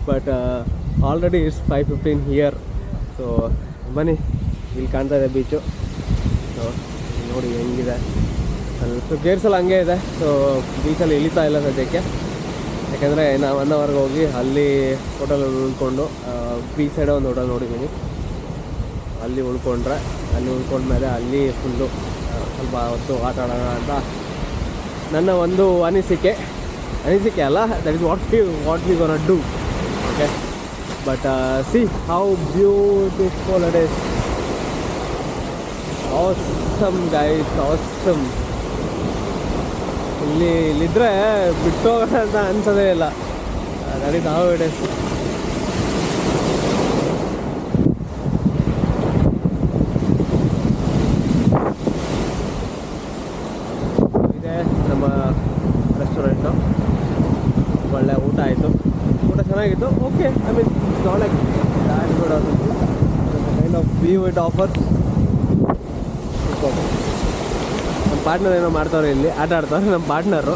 Speaker 1: But already it's 5:15 here. So ಬನ್ನಿ, ಇಲ್ಲಿ ಕಾಣ್ತಾ ಇದೆ ಬೀಚು. ಸೊ ನೋಡಿ ಹೆಂಗಿದೆ. ಸ್ವಲ್ಪ ಗೇರ್ಸಲ್ಲ ಹಂಗೆ ಇದೆ. ಸೊ ಬೀಚಲ್ಲಿ ಇಳಿತಾ ಇಲ್ಲ ಸದ್ಯಕ್ಕೆ. ಯಾಕೆಂದರೆ ನಾನು 1 ಅವರ್ಗೆ ಹೋಗಿ ಅಲ್ಲಿ ಹೋಟೆಲಲ್ಲಿ ಉಳ್ಕೊಂಡು ಬೀಚ್ ಸೈಡೇ ಒಂದು ಹೋಟೆಲ್ ನೋಡಿದ್ದೀನಿ. ಅಲ್ಲಿ ಉಳ್ಕೊಂಡ್ಮೇಲೆ ಅಲ್ಲಿ ಫುಲ್ಲು ಸ್ವಲ್ಪ ಹೊತ್ತು ಆಟ ಆಡೋಣ ಅಂತ ನನ್ನ ಒಂದು ಅನಿಸಿಕೆ ಅಲ್ಲ. That is what we gonna do. Okay, but C how beautiful it is. Awesome guys, awesome. ಇಲ್ಲಿದ್ದರೆ ಬಿಟ್ಟೋಗೋಣ ಅಂತ ಅನ್ಸೋದೇ ಇಲ್ಲ. That is how it is. ಇದೇ ನಮ್ಮ ರೆಸ್ಟೋರೆಂಟು. ಒಳ್ಳೆ ಊಟ ಆಯಿತು. ಊಟ ಚೆನ್ನಾಗಿತ್ತು. Okay, I mean not like that good are kind of view it offers. ನಮ್ಮ ಪಾರ್ಟ್ನರ್ ಏನೋ ಮಾಡ್ತಾವ್ರೆ, ಇಲ್ಲಿ ಆಟ ಆಡ್ತಾವ್ರೆ ನಮ್ಮ ಪಾರ್ಟ್ನರು.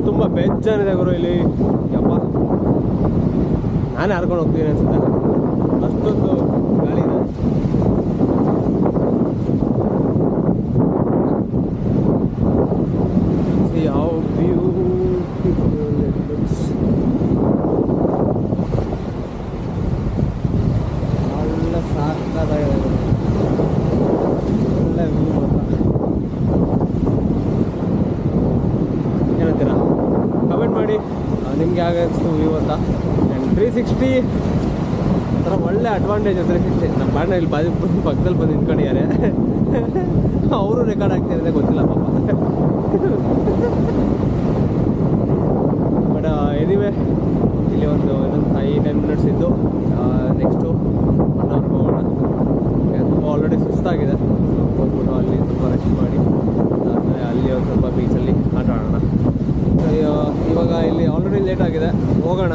Speaker 1: ತುಂಬ ಬೇಜಾನಿದೆ ಗುರು ಇಲ್ಲಿ. ಯಪ್ಪ, ನಾನೇ ಹರ್ಕೊಂಡು ಹೋಗ್ತೀನಿ ಅನ್ಸುತ್ತೆ, ಅಷ್ಟೊಂದು ಗಾಳಿ ಇದೆ. ಯಾವ ಬ್ಯೂಟಿಫುಲ್ ಇಟ್ ಲುಕ್ಸ್. ನಿಮ್ಗೆ ಯಾಕೆ ಅನಿಸ್ತು ವ್ಯೂ ಅಂತ. ಆ್ಯಂಡ್ 360 ಒಂಥರ ಒಳ್ಳೆ ಅಡ್ವಾಂಟೇಜ್ 360. ನಮ್ಮ ಬಾಣ ಇಲ್ಲಿ ಪಕ್ಕದಲ್ಲಿ ಬಂದು ನಿಂತ್ಕೊಂಡಿದ್ದಾರೆ. ಅವರು ರೆಕಾರ್ಡ್ ಆಗ್ತಿರೋದೇ ಗೊತ್ತಿಲ್ಲ ಪಾಪ. ಬಟ್ ಎನಿವೇ ಇಲ್ಲಿ ಒಂದು ಇನ್ನೊಂದು 5-10 ಮಿನಿಟ್ಸ್ ಇದ್ದು ನೆಕ್ಸ್ಟು 1 ಅವರ್ ಹೋಗೋಣ. ತುಂಬ ಆಲ್ರೆಡಿ ಸುಸ್ತಾಗಿದೆ. ಹೋಗ್ಬಿಟ್ಟು ಅಲ್ಲಿ ಸ್ವಲ್ಪ ರೆಸ್ಟ್ ಮಾಡಿ ಅದಾದಮೇಲೆ ಅಲ್ಲಿ ಒಂದು ಸ್ವಲ್ಪ ಬೀಚಲ್ಲಿ ಆಟ ಆಡೋಣ. ಇವಾಗ ಇಲ್ಲಿ ಆಲ್ರೆಡಿ ಲೇಟ್ ಆಗಿದೆ, ಹೋಗೋಣ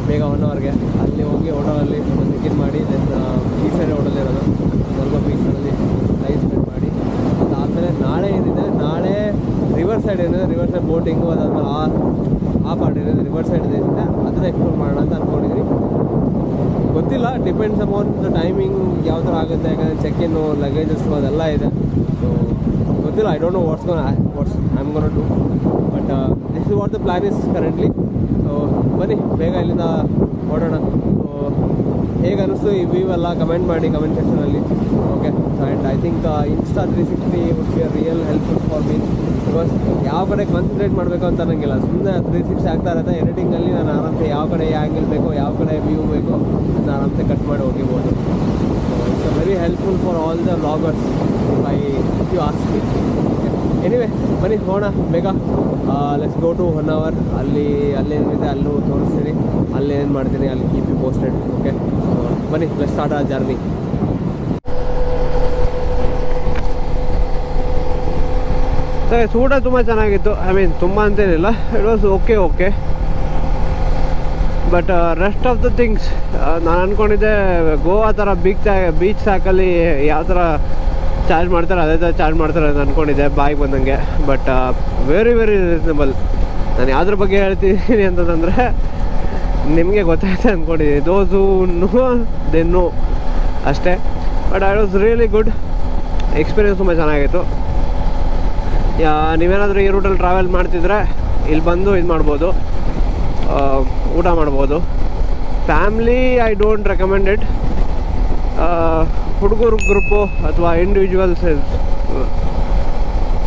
Speaker 1: ಬೇಗ 1 ಅವರ್ಗೆ. ಅಲ್ಲಿ ಹೋಗಿ ಹೋಟೆಲಲ್ಲಿ ಸ್ವಲ್ಪ ಚೆಕ್ ಇನ್ ಮಾಡಿ ದೆನ್ ಬೀಚ್ ಸೈಡ್ ಹೋಟೆಲಿರೋದು, ಸ್ವಲ್ಪ ಬೀಚಲ್ಲಿ ಲೈಫ್ ಸ್ಪೆಂಡ್ ಮಾಡಿ ಅದಾದಮೇಲೆ ನಾಳೆ ಏನಿದೆ, ನಾಳೆ ರಿವರ್ ಸೈಡ್ ಏನಿದೆ, ರಿವರ್ ಸೈಡ್ ಬೋಟಿಂಗು, ಅದಾದಮೇಲೆ ಆ ಪಾರ್ಟ್ ಏನಿದೆ ರಿವರ್ ಸೈಡ್ ಏನಿದೆ ಅದನ್ನು ಎಕ್ಸ್ಪ್ಲೋರ್ ಮಾಡೋಣ ಅಂತ ಅಂದ್ಕೊಂಡಿದ್ದೀನಿ. ಗೊತ್ತಿಲ್ಲ, ಡಿಪೆಂಡ್ಸ್ ಅಪಾನ್ ದ ಟೈಮಿಂಗ್ ಯಾವ ಥರ ಆಗುತ್ತೆ. ಯಾಕಂದರೆ ಚೆಕ್ ಇನ್ನು ಲಗೇಜಸ್ಸು ಅದೆಲ್ಲ ಇದೆ. ಸೊ ಗೊತ್ತಿಲ್ಲ, I don't know what's I am gonna to do. But this is what the plan is currently. So ಬನ್ನಿ ಬೇಗ ಇಲ್ಲಿಂದ ಹೊರಡೋಣ. ಸೊ ಹೇಗೆ ಅನ್ನಿಸ್ತು ಈ ವ್ಯೂ ಎಲ್ಲ ಕಮೆಂಟ್ ಮಾಡಿ ಕಮೆಂಟ್ ಸೆಕ್ಷನಲ್ಲಿ. Okay, and I think insta 360 would be a real helpful for me. Because ಯಾವ ಕಡೆ ಕಾನ್ಸಂಟ್ರೇಟ್ ಮಾಡಬೇಕು ಅಂತ ಅನ್ನೋಂಗಿಲ್ಲ, ಸುಮ್ಮನೆ 360 ಆಗ್ತಾ ಇರುತ್ತೆ. ಎಡಿಟಿಂಗಲ್ಲಿ ನಾನು ಆರಾಮ್ಸೆ ಯಾವ ಕಡೆ ಆ್ಯಂಗಲ್ ಬೇಕೋ, ಯಾವ ಕಡೆ ವ್ಯೂ ಬೇಕೋ ಅದನ್ನ ಆರಾಮ್ಸೆ ಕಟ್ ಮಾಡಿ ಹೋಗಿರ್ಬೋದು. So it's a very helpful for all the vloggers if you ask me. Anyway ಬನ್ನಿ ಹೋಗೋಣ ಬೇಗ. Let's go to 1 hour. ಅಲ್ಲೇನಿದೆ ಅಲ್ಲೂ ತೋರಿಸ್ತೀನಿ, ಅಲ್ಲೇನು ಮಾಡ್ತೀನಿ ಅಲ್ಲಿ ಕೀಪ್ ಯು ಪೋಸ್ಟೆಡ್. ಓಕೆ, ಬನ್ನಿ ಲೆಟ್ಸ್ ಸ್ಟಾರ್ಟ್ ಆ ಜರ್ನಿ. ಊಟ ತುಂಬ ಚೆನ್ನಾಗಿತ್ತು. ಐ ಮೀನ್ ತುಂಬ ಅಂತೇನಿಲ್ಲ, it was okay. But rest of the things ನಾನು ಅಂದ್ಕೊಂಡಿದ್ದೆ ಗೋವಾ ಥರ ಬೀಚ್ ಸ್ಯಾಕಲ್ಲಿ ಯಾವ ಥರ ಚಾರ್ಜ್ ಮಾಡ್ತಾರೆ ಅದೇ ಥರ ಚಾರ್ಜ್ ಮಾಡ್ತಾರೆ ಅಂತ ಅಂದ್ಕೊಂಡಿದ್ದೆ ಬಾಯಿಗೆ ಬಂದಂಗೆ. But very reasonable. ನಾನು ಯಾವುದ್ರ ಬಗ್ಗೆ ಹೇಳ್ತಿದ್ದೀನಿ ಅಂತಂದರೆ ನಿಮಗೆ ಗೊತ್ತಾಯ್ತು ಅಂದ್ಕೊಂಡಿದ್ದೀನಿ. ದೋಸು ದೆನ್ನು ಅಷ್ಟೇ. But I was really good. Experience ತುಂಬ ಚೆನ್ನಾಗಿತ್ತು. ನೀವೇನಾದರೂ ಈ ರೂಟಲ್ಲಿ ಟ್ರಾವೆಲ್ ಮಾಡ್ತಿದ್ರೆ ಇಲ್ಲಿ ಬಂದು ಇದು ಮಾಡ್ಬೋದು, ಊಟ ಮಾಡ್ಬೋದು. Family I don't recommend it. ಹುಡುಗರು ಗ್ರೂಪು ಅಥವಾ ಇಂಡಿವಿಜುವಲ್ಸ್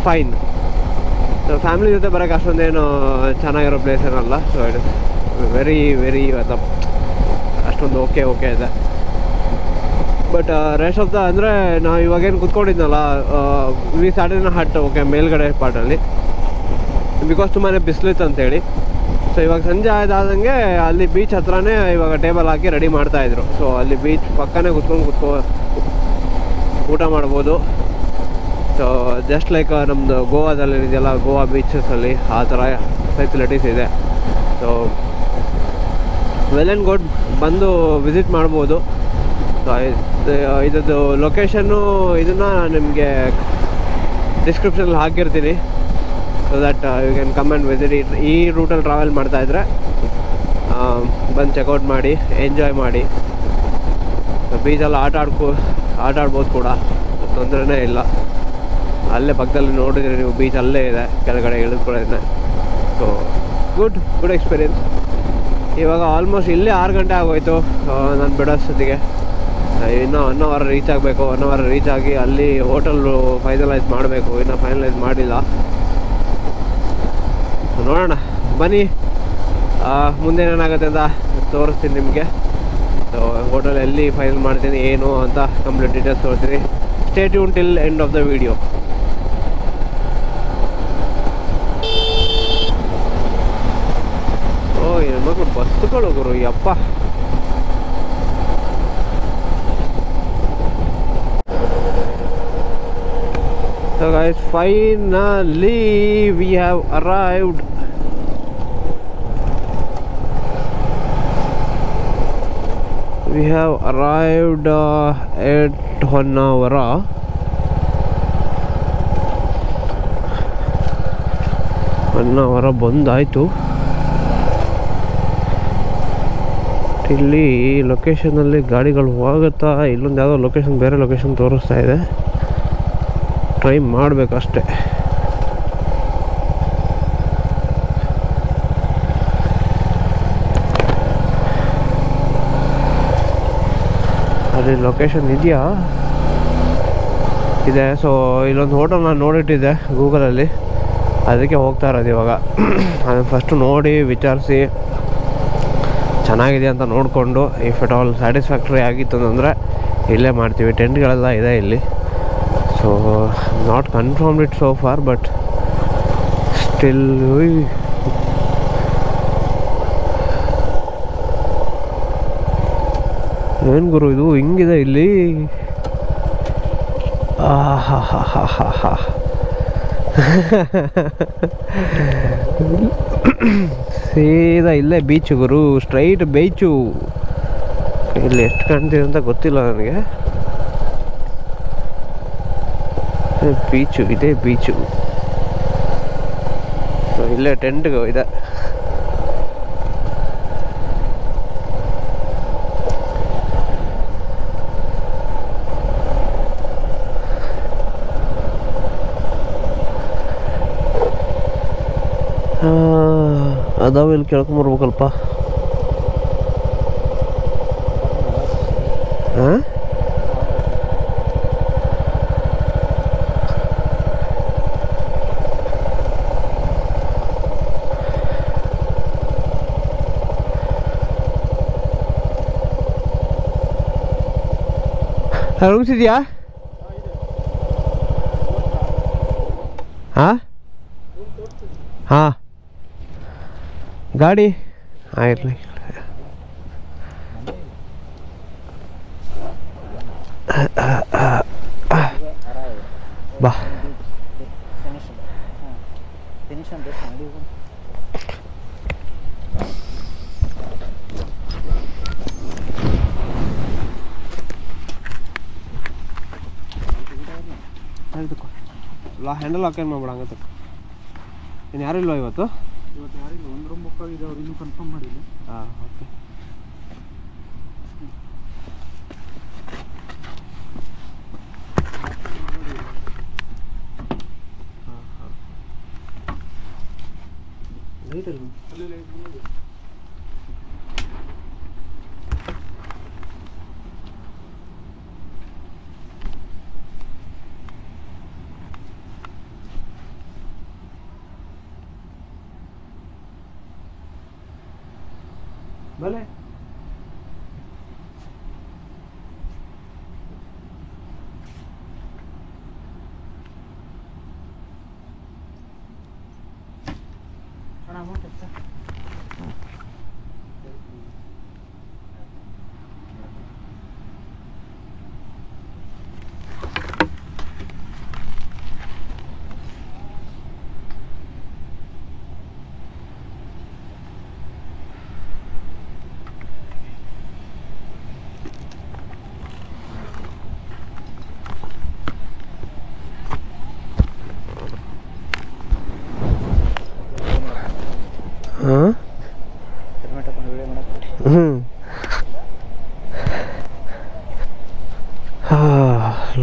Speaker 1: ಫೈನ್. ಫ್ಯಾಮ್ಲಿ ಜೊತೆ ಬರೋಕ್ಕೆ ಅಷ್ಟೊಂದೇನು ಚೆನ್ನಾಗಿರೋ ಪ್ಲೇಸ್ ಏನಲ್ಲ. ಸೊ ಇಟ್ ಇಸ್ ವೆರಿ ಅಷ್ಟೊಂದು ಓಕೆ ಇದೆ. ಬಟ್ ರೆಸ್ಟ್ ಆಫ್ ದ ಅಂದರೆ ನಾವು ಇವಾಗೇನು ಕೂತ್ಕೊಂಡಿದ್ನಲ್ಲ, ವಿ ಸ್ಟಾರ್ಟೆಡ್ ಹಟ್ ಓಕೆ ಮೇಲ್ಗಡೆ ಪಾರ್ಟಲ್ಲಿ, ಬಿಕಾಸ್ ತುಂಬಾ ಬಿಸಿಲಿತ್ತು ಅಂತೇಳಿ. ಸೊ ಇವಾಗ ಸಂಜೆ ಆದಂಗೆ ಅಲ್ಲಿ ಬೀಚ್ ಹತ್ರನೇ ಇವಾಗ ಟೇಬಲ್ ಹಾಕಿ ರೆಡಿ ಮಾಡ್ತಾಯಿದ್ರು. ಸೊ ಅಲ್ಲಿ ಬೀಚ್ ಪಕ್ಕನೇ ಕುತ್ಕೊಂಡು ಊಟ ಮಾಡ್ಬೋದು. ಸೊ ಜಸ್ಟ್ ಲೈಕ್ ನಮ್ಮದು ಗೋವಾದಲ್ಲಿ ಇದೆಯಲ್ಲ, ಗೋವಾ ಬೀಚಸಲ್ಲಿ ಆ ಥರ ಫೆಸಿಲಿಟೀಸ್ ಇದೆ. ಸೊ ವೆಲ್ ಆ್ಯಂಡ್ ಗುಡ್, ಬಂದು ವಿಸಿಟ್ ಮಾಡ್ಬೋದು. ಸೊ ಇದದ್ದು ಲೊಕೇಶನ್ನು ಇದನ್ನು ನಿಮಗೆ ಡಿಸ್ಕ್ರಿಪ್ಷನಲ್ಲಿ ಹಾಕಿರ್ತೀನಿ. So that you can come and visit. ಈ ರೂಟಲ್ಲಿ ಟ್ರಾವೆಲ್ ಮಾಡ್ತಾಯಿದ್ರೆ ಬಂದು ಚೆಕ್ಔಟ್ ಮಾಡಿ ಎಂಜಾಯ್ ಮಾಡಿ. ಬೀಚಲ್ಲಿ ಆಟ ಆಡ್ಬೋದು ಕೂಡ, ತೊಂದರೆನೇ ಇಲ್ಲ. ಅಲ್ಲೇ ಪಕ್ಕದಲ್ಲಿ ನೋಡಿದರೆ ನೀವು ಬೀಚ್ ಅಲ್ಲೇ ಇದೆ, ಕೆಳಗಡೆ ಇಳಿದುಕೊಳ್ಳೋದನ್ನ. So good experience. ಇವಾಗ ಆಲ್ಮೋಸ್ಟ್ ಇಲ್ಲೇ 6 ಗಂಟೆ ಆಗೋಯ್ತು ನಾನು ಬಿಡೋಷ್ಟೊತ್ತಿಗೆ. ಇನ್ನೂ 1 ಅವರ್ ರೀಚ್ ಆಗಬೇಕು. 1 ಅವರ್ ರೀಚ್ ಆಗಿ ಅಲ್ಲಿ ಹೋಟೆಲ್ಲು ಫೈನಲೈಸ್ ಮಾಡಬೇಕು. ಇನ್ನೂ ಫೈನಲೈಸ್ ಮಾಡಿಲ್ಲ. ನೋಡೋಣ ಬನ್ನಿ, ಮುಂದೇನೇನಾಗುತ್ತೆ ಅಂತ ತೋರಿಸ್ತೀನಿ ನಿಮಗೆ. ಸೊ ಹೋಟೆಲ್ ಎಲ್ಲಿ ಫೈನಲ್ ಮಾಡ್ತೀನಿ ಏನು ಅಂತ ಕಂಪ್ಲೀಟ್ ಡೀಟೇಲ್ಸ್ ತೋರಿಸ್ತೀನಿ. Stay tune till end of the video. ಹೆಣ್ಮಕ್ಳು ಬಸ್ಸುಗಳು ಗುರು ಯಪ್ಪ. So guys, finally we have arrived. At Honnavara. Honnavar ಬಂದಾಯಿತು. ಇಲ್ಲಿ ಲೊಕೇಶನಲ್ಲಿ ಗಾಡಿಗಳು ಹೋಗುತ್ತಾ, ಇಲ್ಲೊಂದು ಯಾವುದೋ ಲೊಕೇಶನ್ ಬೇರೆ ಲೊಕೇಶನ್ ತೋರಿಸ್ತಾ ಇದೆ. ಟ್ರೈ ಮಾಡಬೇಕಷ್ಟೆ. ಅಲ್ಲಿ ಲೊಕೇಶನ್ ಇದೆಯಾ? ಇದೆ. ಸೊ ಇಲ್ಲೊಂದು ಹೋಟೆಲ್ ನಾನು ನೋಡಿಟ್ಟಿದ್ದೆ ಗೂಗಲಲ್ಲಿ. ಅದಕ್ಕೆ ಹೋಗ್ತಾ ಇರೋದು ಇವಾಗ. ಅದನ್ನು ಫಸ್ಟು ನೋಡಿ ವಿಚಾರಿಸಿ ಚೆನ್ನಾಗಿದೆ ಅಂತ ನೋಡಿಕೊಂಡು ಇಫ್ ಇಟ್ ಆಲ್ ಸ್ಯಾಟಿಸ್ಫ್ಯಾಕ್ಟ್ರಿ ಆಗಿತ್ತು ಅಂತಂದರೆ ಇಲ್ಲೇ ಮಾಡ್ತೀವಿ. ಟೆಂಟ್ಗಳೆಲ್ಲ ಇದೆ ಇಲ್ಲಿ. So not confirmed it so for, but still ಏನು ಗುರು ಇದು ಹಿಂಗಿದೆ ಇಲ್ಲಿ. ಹಾ ಹಾ ಹಾ ಹಾ ಹಾ ಸೀದಾ ಇಲ್ಲೇ ಬೀಚು ಗುರು, ಸ್ಟ್ರೈಟ್ ಬೀಚು. ಇಲ್ಲಿ ಎಷ್ಟು ಕಾಣ್ತಿದೆ ಅಂತ ಗೊತ್ತಿಲ್ಲ ನನಗೆ. ಬೀಚು ಇದೆ, ಬೀಚು. ಇಲ್ಲೇ ಟೆಂಟ್ಗೆ ಇದೆ. ಅದಾವ ಇಲ್ಲಿ ಕೇಳ್ಕೊಂಬರ್ಬೇಕಲ್ಪ. ಹಾಂ ರೂಮ್ಸ್ ಇದೆಯಾ? ಹಾಂ ಹಾಂ ಗಾಡಿ ಇರಲಿ. ಬಾ ಹ್ಯಾಂಡಲ್ ಹಾಕೇನು ಮಾಡ್ಬೇಡ ಹಂಗತ್ತೆ. ಇನ್ನು ಯಾರು ಇಲ್ವಾ ಇವತ್ತು?
Speaker 2: ಯಾರಿಲ್ಲ, ಒಂದು ರೂಮ್ ಬುಕ್ ಆಗಿದೆ, ಅವ್ರು ಇನ್ನೂ ಕನ್ಫರ್ಮ್ ಮಾಡಿಲ್ಲ.
Speaker 1: ಹಾಂ ಓಕೆ. ಭಲೆ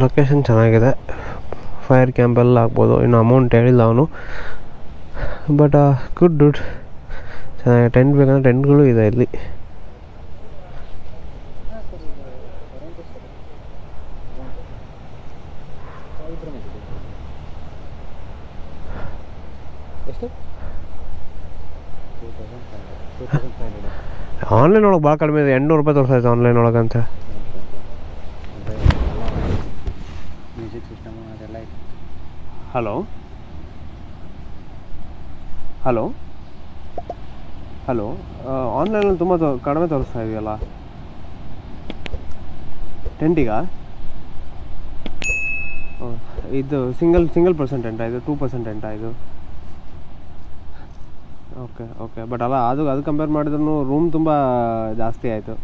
Speaker 1: ಲೊಕೇಶನ್ ಚೆನ್ನಾಗಿದೆ. ಫೈರ್ ಕ್ಯಾಂಪೆಲ್ಲ ಆಗ್ಬೋದು. ಇನ್ನು ಅಮೌಂಟ್ ಹೇಳಿಲ್ಲ ಅವನು, ಬಟ್ ಗುಡ್ ದುಡ್ ಚೆನ್ನಾಗಿ. ಟೆಂಟ್ ಬೇಕಂದ್ರೆ ಟೆಂಟ್ಗಳು ಇದೆ ಇಲ್ಲಿ. ಆನ್ಲೈನ್ ಒಳಗೆ ಭಾಳ ಕಡಿಮೆ ಇದೆ, 800 ರೂಪಾಯಿ ತೋರಿಸ್ತಾಯಿತ್ತು ಆನ್ಲೈನ್ ಒಳಗಂತ.
Speaker 2: ಮ್ಯೂಸಿಕ್ ಸಿಸ್ಟಮ್ ಅದೆಲ್ಲ ಇದೆ.
Speaker 1: ಹಲೋ ಹಲೋ ಹಲೋ ಆನ್ಲೈನಲ್ಲಿ ತುಂಬ ಕಡಿಮೆ ತೋರಿಸ್ತಾ ಇದೆಯಲ್ಲ ಟೆಂಟಿಗ? ಇದು ಸಿಂಗಲ್ ಪರ್ಸೆಂಟ್ ಟೆಂಟಾ ಇದು? 2% ಟೆಂಟಾ ಇದು? Okay okay. ಬಟ್ ಅಲ್ಲ, ಅದು ಕಂಪೇರ್ ಮಾಡಿದ್ರೂ ರೂಮ್ ತುಂಬ ಜಾಸ್ತಿ ಆಯಿತು.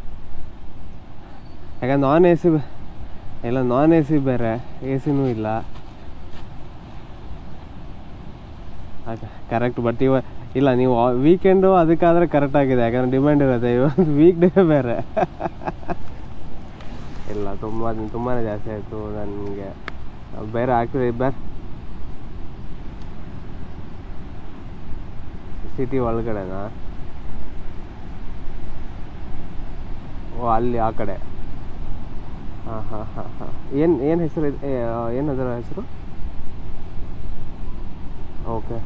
Speaker 1: ಯಾಕಂದ್ರೆ ನಾನ್ ಎ ಸಿ ಬೇರೆ, ಎ ಸಿನೂ ಇಲ್ಲ. Okay correct. ಬಟ್ ಇಲ್ಲ, ನೀವು ವೀಕೆಂಡು ಅದಕ್ಕಾದರೆ ಕರೆಕ್ಟಾಗಿದೆ, ಯಾಕಂದರೆ ಡಿಮ್ಯಾಂಡ್ ಇರುತ್ತೆ. ಇವತ್ತು ವೀಕ್ ಡೇ ಬೇರೆ. ಇಲ್ಲ, ತುಂಬಾ ಜಾಸ್ತಿ ಆಯಿತು ನನಗೆ. ಬೇರೆ ಆಗ್ತದೆ ಬೇರೆ ಸಿಟಿ ಒಳಗಡೆನಾ? ಓ ಅಲ್ಲಿ ಆ ಕಡೆ. ಹಾಂ ಹಾಂ ಹಾಂ ಹಾಂ. ಏನು ಹೆಸರು? ಏನದರ ಹೆಸರು? ಓಕೆ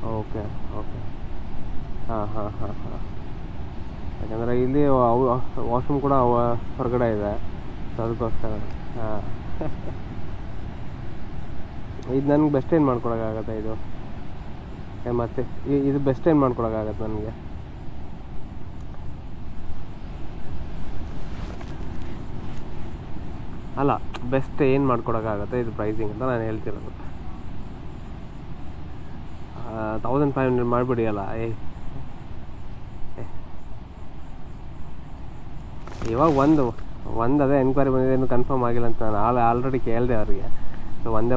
Speaker 1: ಓಕೆ ಓಕೆ ಹಾಂ ಹಾಂ ಹಾಂ ಹಾಂ. ಯಾಕಂದರೆ ಇಲ್ಲಿ ವಾಶ್ರೂಮ್ ಕೂಡ ಹೊರಗಡೆ ಇದೆ, ಸೊ ಅದಕ್ಕೋಸ್ಕರ. ಹಾಂ ಇದು ನನಗೆ ಬೆಸ್ಟ್ ಏನು ಮಾಡ್ಕೊಡೋಕ್ಕಾಗತ್ತೆ ಇದು? ಮತ್ತು ಇದು ಬೆಸ್ಟ್ ಏನು ಮಾಡ್ಕೊಡೋಕ್ಕಾಗತ್ತೆ ನನಗೆ? ಅಲ್ಲ, ಬೆಸ್ಟ್ ಏನು ಮಾಡ್ಕೊಡೋಕ್ಕಾಗತ್ತೆ ಇದು ಪ್ರೈಸಿಂಗ್ ಅಂತ ನಾನು ಹೇಳ್ತಿರೋದು. 1500 ಮಾಡಿಬಿಡಿ ಅಲ್ಲ. ಇವಾಗ ಒಂದು ಅದೇ ಎನ್ಕ್ವೈರಿ ಬಂದಿದೆ, ಇನ್ನೂ ಕನ್ಫರ್ಮ್ ಆಗಿಲ್ಲ ಅಂತ ನಾನು ಆಲ್ರೆಡಿ ಕೇಳಿದೆ ಅವ್ರಿಗೆ. ಸೊ ಒಂದೇ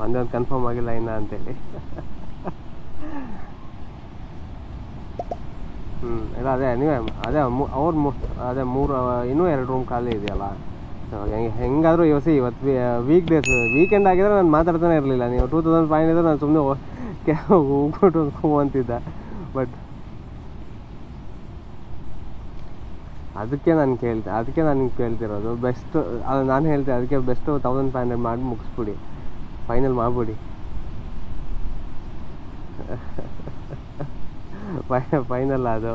Speaker 1: ಒಂದು ಕನ್ಫರ್ಮ್ ಆಗಿಲ್ಲ ಇನ್ನು ಅಂತೇಳಿ. ಇಲ್ಲ ಅದೇ ನೀವೇ ಅದೇ ಅದೇ ಇನ್ನೂ 2 ರೂಮ್ ಖಾಲಿ ಇದೆಯಲ್ಲ. ಸೊ ಹೆಂಗಾದರೂ ಇವತ್ತು ವೀಕ್ ವೀಕೆಂಡ್ ಆಗಿದ್ರೆ ನಾನು ಮಾತಾಡ್ತಾನೆ ಇರಲಿಲ್ಲ. ನೀವು 2500 ಇದ್ರೆ ನಾನು ಸುಮ್ಮನೆ ಹೋಗ್ಬಿಟ್ಟು ಅಂತಿದ್ದೆ. ಬಟ್ ಅದಕ್ಕೆ ನಾನು ಕೇಳ್ತಿರೋದು ಬೆಸ್ಟ್. ಅದು ನಾನು ಹೇಳ್ತೆ ಅದಕ್ಕೆ ಬೆಸ್ಟು 1500 ಮಾಡಿ ಮುಗಿಸ್ಬಿಡಿ, ಫೈನಲ್ ಮಾಡಿಬಿಡಿ. ಫೈನಲ್ ಅದು.